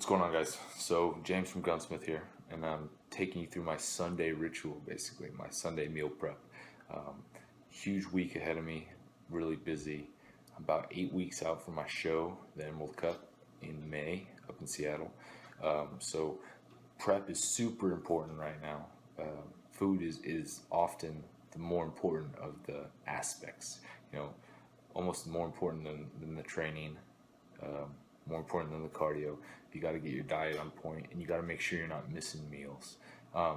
going on, guys? So James from Gunsmith here, and I'm taking you through my Sunday ritual, basically my Sunday meal prep. Huge week ahead of me, really busy. I'm about 8 weeks out from my show, the Emerald Cup in May up in Seattle. So prep is super important right now. Food is often the more important of the aspects, almost more important than the training, more important than the cardio. You got to get your diet on point, and you got to make sure you're not missing meals.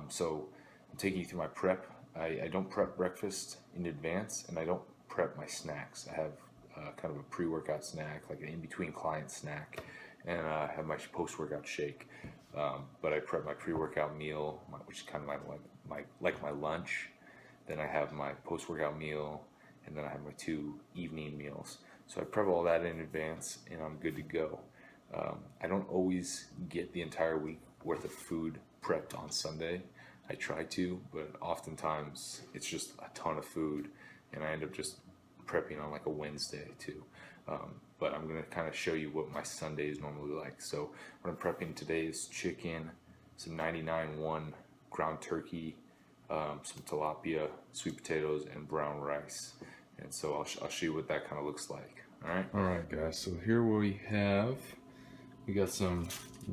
So I'm taking you through my prep. I don't prep breakfast in advance, and I don't prep my snacks. I have kind of a pre-workout snack, like an in-between client snack, and I have my post-workout shake. But I prep my pre-workout meal, which is kind of like my lunch. Then I have my post-workout meal, and then I have my 2 evening meals. So I prep all that in advance, and I'm good to go. I don't always get the entire week worth of food prepped on Sunday. I try to, but oftentimes it's just a ton of food, and I end up just prepping on like a Wednesday too. But I'm going to kind of show you what my Sunday is normally like. So what I'm prepping today is chicken, some 99.1 ground turkey, some tilapia, sweet potatoes, and brown rice. And so I'll show you what that kind of looks like. All right, guys. So here we got some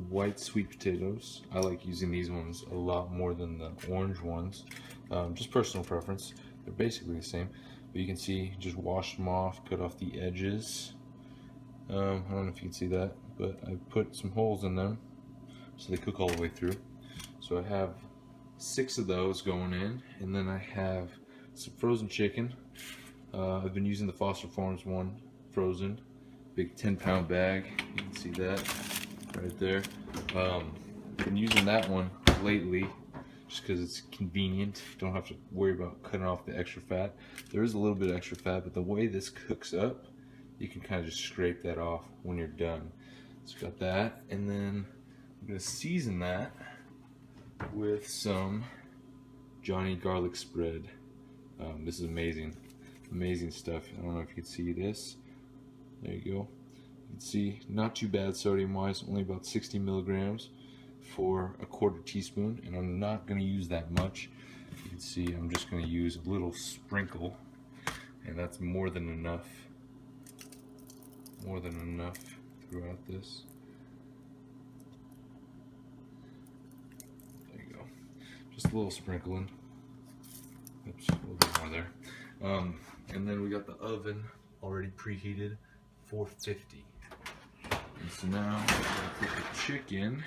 white sweet potatoes. I like using these ones a lot more than the orange ones. Just personal preference. They're basically the same. But you can see, just washed them off, cut off the edges. I don't know if you can see that, but I put some holes in them so they cook all the way through. So I have 6 of those going in, and then I have some frozen chicken. I've been using the Foster Farms one, frozen, big 10-pound bag. You can see that right there. Been using that one lately just because it's convenient. Don't have to worry about cutting off the extra fat. There is a little bit of extra fat, but the way this cooks up, you can kind of just scrape that off when you're done. So got that, and then I'm gonna season that with some Johnny garlic spread. This is amazing stuff. I don't know if you can see this. There you go. You can see not too bad sodium wise, only about 60 milligrams for a 1/4 teaspoon, and I'm not going to use that much. You can see I'm just going to use a little sprinkle, and that's more than enough throughout this. There you go. Just a little sprinkling. Oops, a little bit more there. And then we got the oven already preheated, 450. And so now I'm going to put the chicken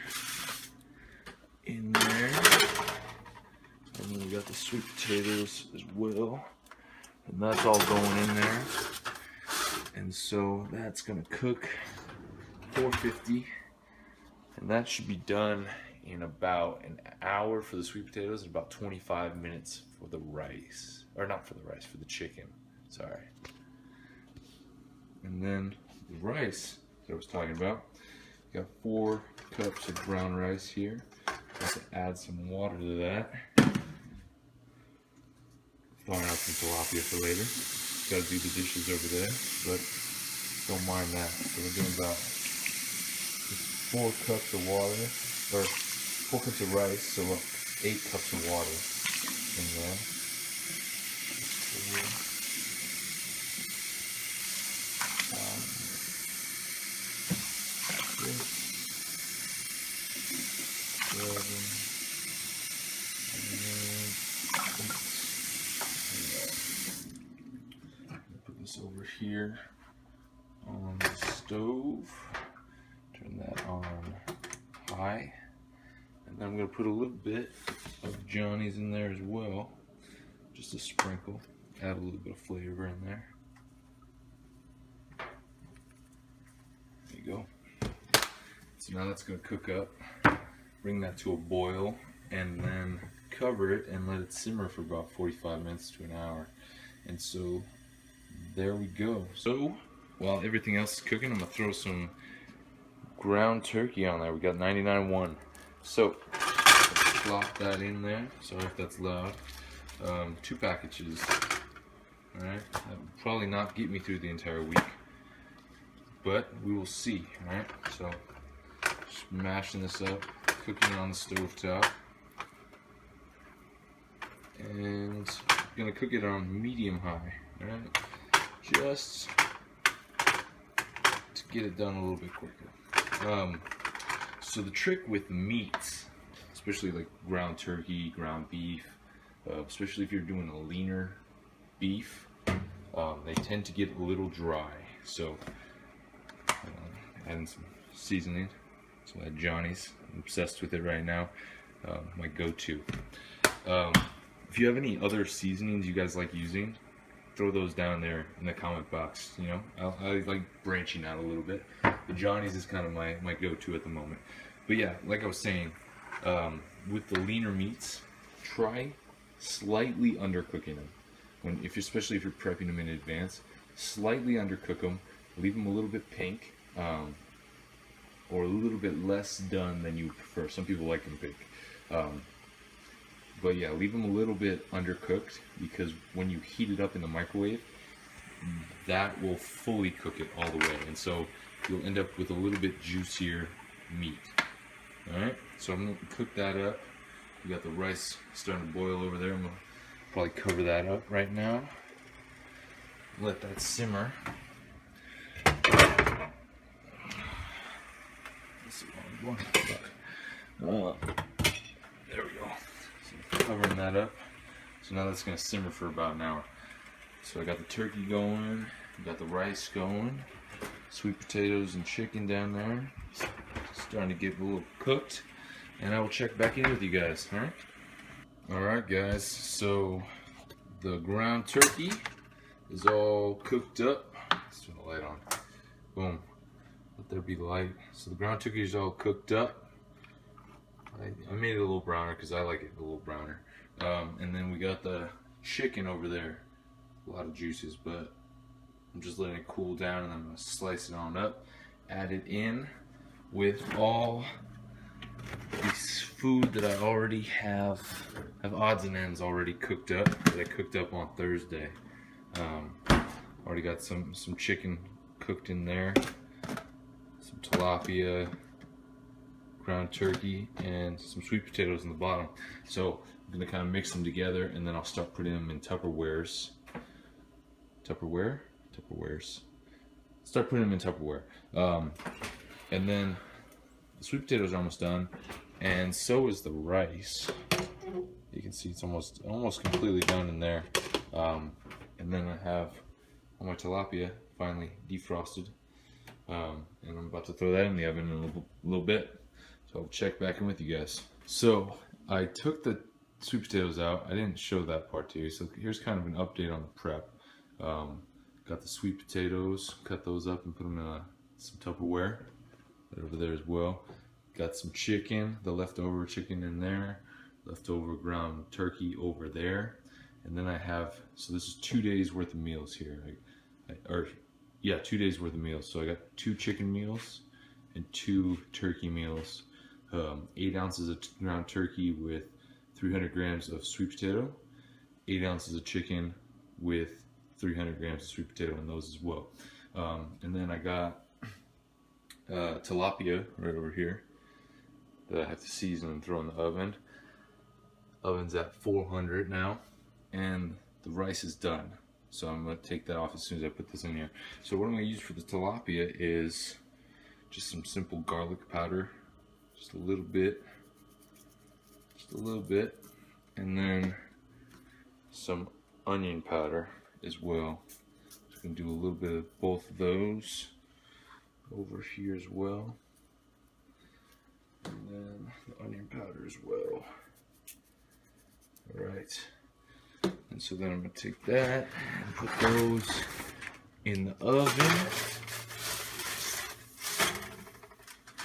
in there. And then we got the sweet potatoes as well. And that's all going in there. And so that's going to cook 450. And that should be done in about an hour for the sweet potatoes and about 25 minutes for the rice. Or not for the rice, for the chicken. Sorry. And then the rice that I was talking about. Got 4 cups of brown rice here. Got to add some water to that. Thawing out some tilapia for later. Got to do the dishes over there, but don't mind that. So we're doing about 4 cups of water, or 4 cups of rice, so 8 cups of water in there. Put this over here on the stove. Turn that on high. And then I'm going to put a little bit of Johnny's in there as well. Just a sprinkle. Add a little bit of flavor in there. There you go. So now that's going to cook up. Bring that to a boil, and then cover it and let it simmer for about 45 minutes to an hour. And so there we go. So while everything else is cooking, I'm going to throw some ground turkey on there. We got 99.1. So plop that in there. Sorry if that's loud. 2 packages. Alright, that will probably not get me through the entire week, but we will see. Alright, so Just mashing this up, cooking it on the stove top. And I'm gonna cook it on medium high, alright? Just to get it done a little bit quicker. So the trick with meats, especially like ground turkey, ground beef, especially if you're doing a leaner beef, they tend to get a little dry. So adding some seasoning, some of that Johnny's. I'm obsessed with it right now. My go-to. If you have any other seasonings you guys like using, throw those down there in the comment box. You know, I like branching out a little bit. The Johnny's is kind of my go-to at the moment. But yeah, like I was saying, with the leaner meats, try slightly undercooking them. Especially if you're prepping them in advance, slightly undercook them. Leave them a little bit pink, or a little bit less done than you prefer. Some people like them pink. But yeah, leave them a little bit undercooked, because when you heat it up in the microwave, that will fully cook it all the way, and so you'll end up with a little bit juicier meat. Alright, so I'm going to cook that up. We got the rice starting to boil over there. I'm going to probably cover that up right now. Let that simmer. There we go. So covering that up. So now that's going to simmer for about an hour. So I got the turkey going, got the rice going, sweet potatoes and chicken down there, starting to get a little cooked, and I will check back in with you guys. Alright guys, so the ground turkey is all cooked up. Let's turn the light on. Boom. Let there be light. So the ground turkey is all cooked up. I made it a little browner because I like it a little browner. And then we got the chicken over there. A lot of juices, but I'm just letting it cool down, and I'm going to slice it on up. Add it in with all this food that I already have odds and ends already cooked up, that I cooked up on Thursday. Already got some chicken cooked in there, some tilapia, ground turkey, and some sweet potatoes in the bottom. So I'm going to kind of mix them together, and then I'll start putting them in Tupperwares. Tupperwares. Start putting them in Tupperware. And then the sweet potatoes are almost done, and so is the rice. You can see it's almost completely done in there. And then I have all my tilapia finally defrosted, and I'm about to throw that in the oven in a little bit. So I'll check back in with you guys. So I took the sweet potatoes out. I didn't show that part to you. So here's kind of an update on the prep. Got the sweet potatoes, cut those up and put them in some Tupperware right over there as well. Got some chicken, the leftover chicken in there, leftover ground turkey over there, and then I have, so this is 2 days worth of meals here. 2 days worth of meals. So I got 2 chicken meals and 2 turkey meals. 8 ounces of ground turkey with 300 grams of sweet potato, 8 ounces of chicken with 300 grams of sweet potato in those as well. And then I got tilapia right over here that I have to season and throw in the oven. Oven's at 400 now, and the rice is done. So I'm going to take that off as soon as I put this in here. So what I'm going to use for the tilapia is just some simple garlic powder, just a little bit, and then some onion powder as well. So I'm going to do a little bit of both of those over here as well, and then the onion powder as well. Alright, and so then I'm going to take that and put those in the oven,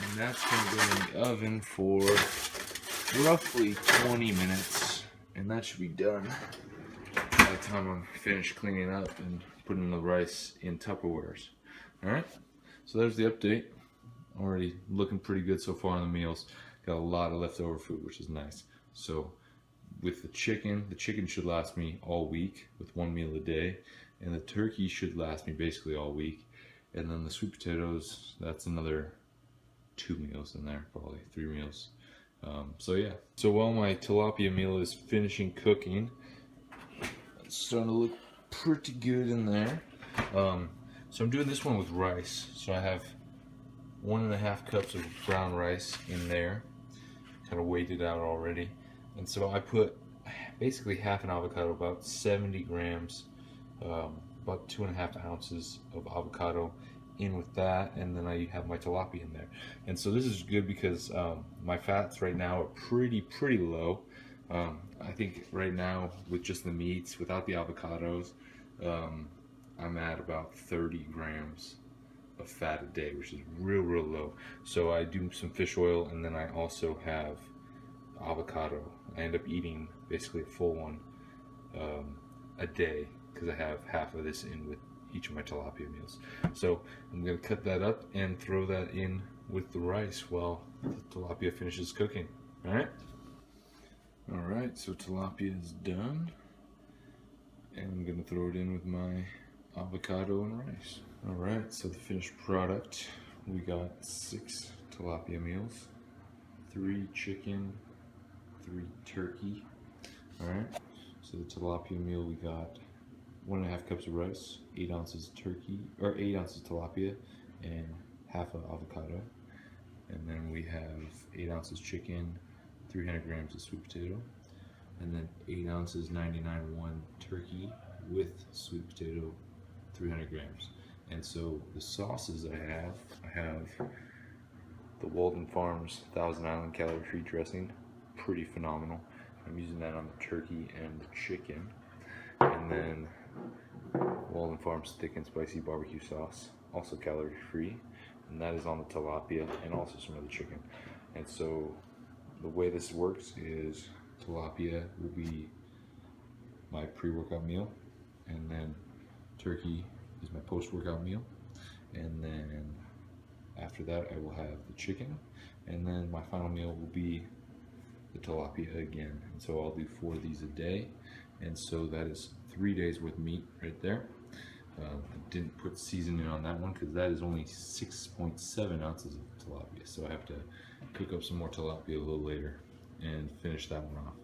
and that's going to go in the oven for roughly 20 minutes, and that should be done by the time I'm finished cleaning up and putting the rice in Tupperwares. Alright, so there's the update. Already looking pretty good so far on the meals. Got a lot of leftover food, which is nice. So with the chicken should last me all week with 1 meal a day, and the turkey should last me basically all week. And then the sweet potatoes, that's another 2 meals in there, probably 3 meals. So yeah. So while my tilapia meal is finishing cooking, it's starting to look pretty good in there. So I'm doing this one with rice. So I have 1.5 cups of brown rice in there, kind of weighed it out already. And so I put basically half an avocado, about 70 grams, about 2.5 ounces of avocado in with that, and then I have my tilapia in there. And so this is good because my fats right now are pretty low. I think right now with just the meats, without the avocados, I'm at about 30 grams of fat a day, which is real low. So I do some fish oil, and then I also have avocado. I end up eating basically a full one a day because I have half of this in with each of my tilapia meals. So I'm going to cut that up and throw that in with the rice while the tilapia finishes cooking. Alright, so tilapia is done, and I'm going to throw it in with my avocado and rice. Alright, so the finished product, we got 6 tilapia meals, 3 chicken, 3 turkey. Alright, so the tilapia meal, we got 1.5 cups of rice, 8 ounces turkey, or 8 ounces tilapia, and half an avocado. And then we have 8 ounces chicken, 300 grams of sweet potato, and then 8 ounces 99.1 turkey with sweet potato, 300 grams. And so the sauces I have the Walden Farms Thousand Island calorie-free dressing, pretty phenomenal. I'm using that on the turkey and the chicken. And then Walden Farms thick and spicy barbecue sauce, also calorie-free, and that is on the tilapia and also some of the chicken. And so the way this works is tilapia will be my pre-workout meal, and then turkey is my post-workout meal, and then after that I will have the chicken, and then my final meal will be the tilapia again. And so I'll do 4 of these a day, and so that is 3 days worth of meat right there. I didn't put seasoning on that one because that is only 6.7 ounces of tilapia, so I have to cook up some more tilapia a little later and finish that one off.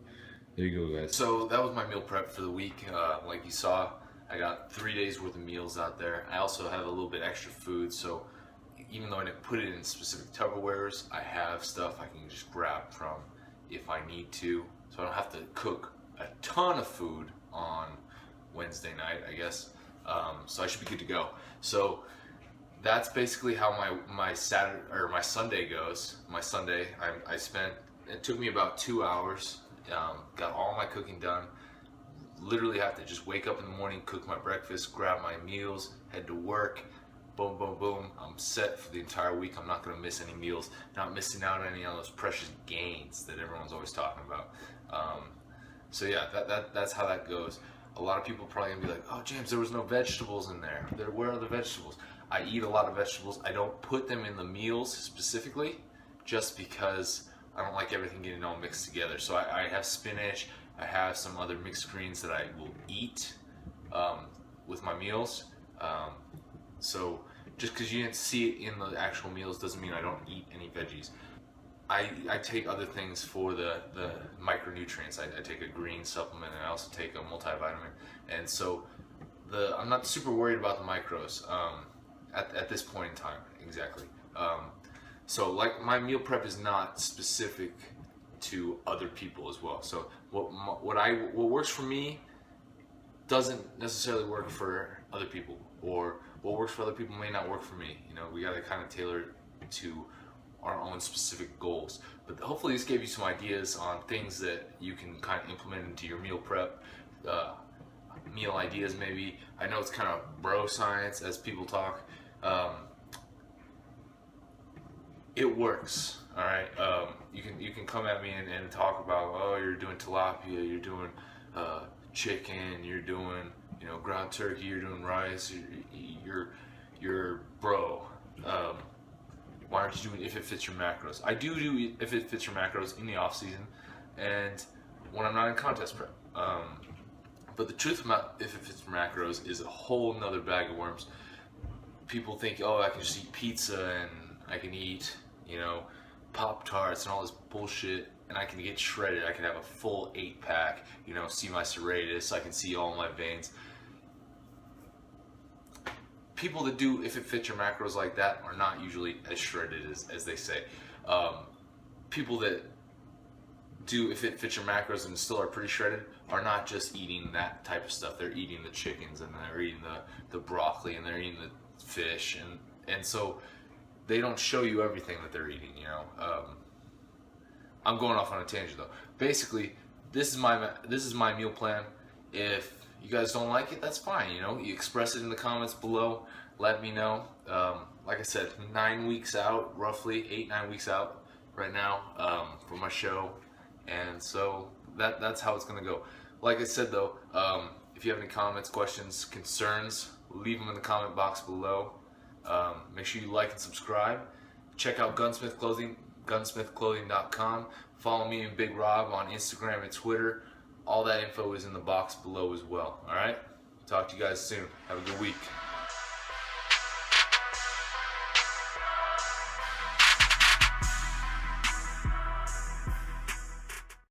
There you go, guys. So that was my meal prep for the week. Like you saw, I got 3 days worth of meals out there. I also have a little bit extra food, so even though I didn't put it in specific Tupperwares, I have stuff I can just grab from if I need to, so I don't have to cook a ton of food on Wednesday night, I guess. So I should be good to go. So that's basically how my Saturday or my Sunday goes. My Sunday, I spent, it took me about 2 hours. Got all my cooking done. Literally have to just wake up in the morning, cook my breakfast, grab my meals, head to work. Boom, boom, boom. I'm set for the entire week. I'm not going to miss any meals. Not missing out on any of those precious gains that everyone's always talking about. So yeah, that's how that goes. A lot of people are probably going to be like, oh, James, there was no vegetables in there. Where are the vegetables? I eat a lot of vegetables. I don't put them in the meals specifically just because I don't like everything getting all mixed together. So I have spinach. I have some other mixed greens that I will eat with my meals. So just because you didn't see it in the actual meals doesn't mean I don't eat any veggies. I take other things for the micronutrients. I take a green supplement, and I also take a multivitamin. And so I'm not super worried about the macros at this point in time, exactly. So like my meal prep is not specific to other people as well. So what works for me doesn't necessarily work for other people, or what works for other people may not work for me. You know, we got to kind of tailor it to our own specific goals. But hopefully this gave you some ideas on things that you can kind of implement into your meal prep, meal ideas maybe. I know it's kind of bro science as people talk. It works, all right? You can come at me and talk about, oh, you're doing tilapia, you're doing chicken, you're doing, you know, ground turkey, you're doing rice, you're bro. Why aren't you doing if it fits your macros? I do if it fits your macros in the off season and when I'm not in contest prep. But the truth about if it fits your macros is a whole nother bag of worms. People think, oh, I can just eat pizza and I can eat, you know, Pop-Tarts and all this bullshit, and I can get shredded. I can have a full 8-pack, you know, see my serratus, I can see all my veins. People that do if it fits your macros like that are not usually as shredded as they say. People that do if it fits your macros and still are pretty shredded are not just eating that type of stuff. They're eating the chickens, and they're eating the broccoli, and they're eating the fish, and so they don't show you everything that they're eating, you know. I'm going off on a tangent though. Basically, this is my meal plan. If you guys don't like it, that's fine. You know, you express it in the comments below. Let me know. Like I said, 9 weeks out, roughly 8-9 weeks out right now for my show, and so that's how it's gonna go. Like I said though, if you have any comments, questions, concerns, leave them in the comment box below. Make sure you like and subscribe. Check out Gunsmith Clothing, GunsmithClothing.com. Follow me and Big Rob on Instagram and Twitter. All that info is in the box below as well. Alright? Talk to you guys soon. Have a good week.